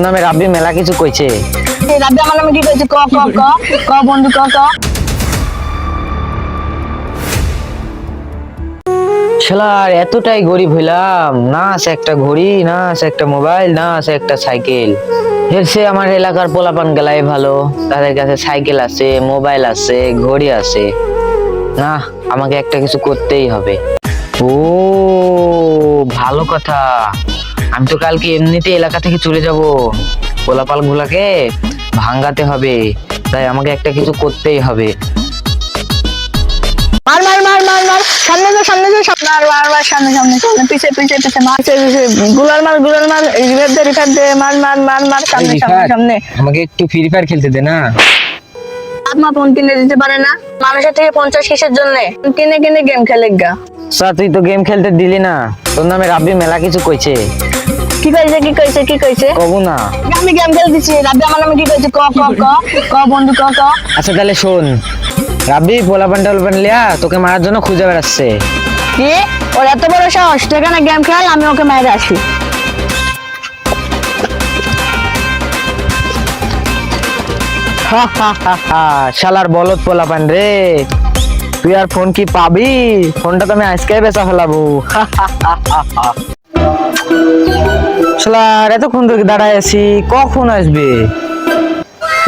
নামে রাব্বি মেলা কিছু কইছে। রাব্বি আমার নামে কি কইছে? ক ক ক ক বন্ধু ক ক। শালার এতটাই গরিব হইলাম, না আছে একটা ঘড়ি, না আছে একটা মোবাইল, না আছে একটা সাইকেল। সে আমার এলাকার পোলাপান গেলাই ভালো, তাদের কাছে সাইকেল আছে, মোবাইল আছে, ঘড়ি আছে। না, আমাকে একটা কিছু করতেই হবে। ও ভালো কথা, আমি তো কালকে এমনিতে এলাকা থেকে চলে যাব, পোলাপাল গুলাকে ভাঙাতে হবে, তাই আমাকে একটা কিছু করতেই হবে। মার মার মার মার মার, সামনে যা সামনে যা, মার মার মার, সামনে সামনে সামনে, পিছে পিছে পিছে মার, গুলার মার গুলার মার, রিভাইভ দে, মার মার মার মার, সামনে সামনে সামনে। আমাকে একটু ফ্রি ফায়ার খেলতে দে না। আত্মা ফোন কিনে দিতে পারে না মানুষের থেকে 50 কিসের জন্য? কিনে কিনে গেম খেলে গা। স্যার তুই তো গেম খেলতে দিলি না, তোর নামে রাব্বি মেলা কিছু কইছে। কি কইছে কি কইছে কি কইছে? কবু না। আমি গেম খেল দিছি, রাব্বি আমার নামে কি কইছে? ক ক ক ক বন্ধু ক ক। আচ্ছা তাহলে শোন, রাব্বি পোলাপান টোলাপান লিয়া তোকে মারার জন্য খুঁজে বেড়াচ্ছে। কি? ওর এত বড় সাহস, সেখানে গেম খেল, আমি ওকে মাইরে আসি। হা হা হা হা, শালার বলদ পোলাপান রে, তুই আর ফোন কি পাবি? ফোনটা তো আমি আজকে বেচা ফেলাবো। হা হা হা হা হা। শালার এতক্ষণ ধরে দাঁড়ায় আছি, কখন আসবে?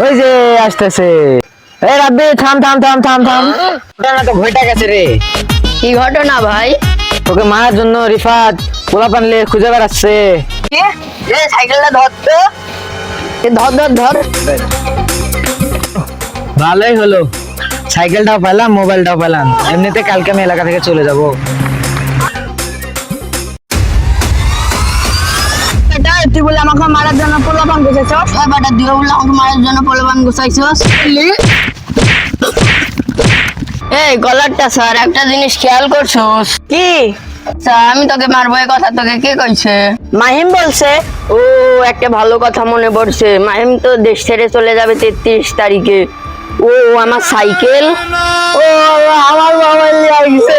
ওই যে আসতেছে। এই রাব্বি থাম থাম থাম থাম থাম, ঘটনা তো ঘটে গেছে রে। কি ঘটনা ভাই? তোকে মারার জন্য রিফাত পোলাপান লিয়ে খুঁজে বেড়াচ্ছে। কি? এই সাইকেলটা ধর তো, ধর ধর ধর। ভালোই হলো, সাইকেলটাও পেলাম, মোবাইলটাও পেলাম। এমনিতে কালকে আমি এলাকা থেকে চলে যাব। তুই বলে আমাকে মারার জন্য পোলাপান গুছাইছস? বেটা তুই বলে আমাকে মারার জন্য পোলাপান গুছাইছস? এই গলারটা স্যার, একটা জিনিস খেয়াল করছস কি? স্যার আমি তোকে মারবো, এই কথা তোকে কে কইছে? মাহিম বলছে। ও, একটা ভালো কথা মনে পড়ছে, মাহিম তো দেশ ছেড়ে চলে যাবে 33 তারিখে। ও আমার সাইকেল, ও আমার মোবাইল নিয়ে আসছে।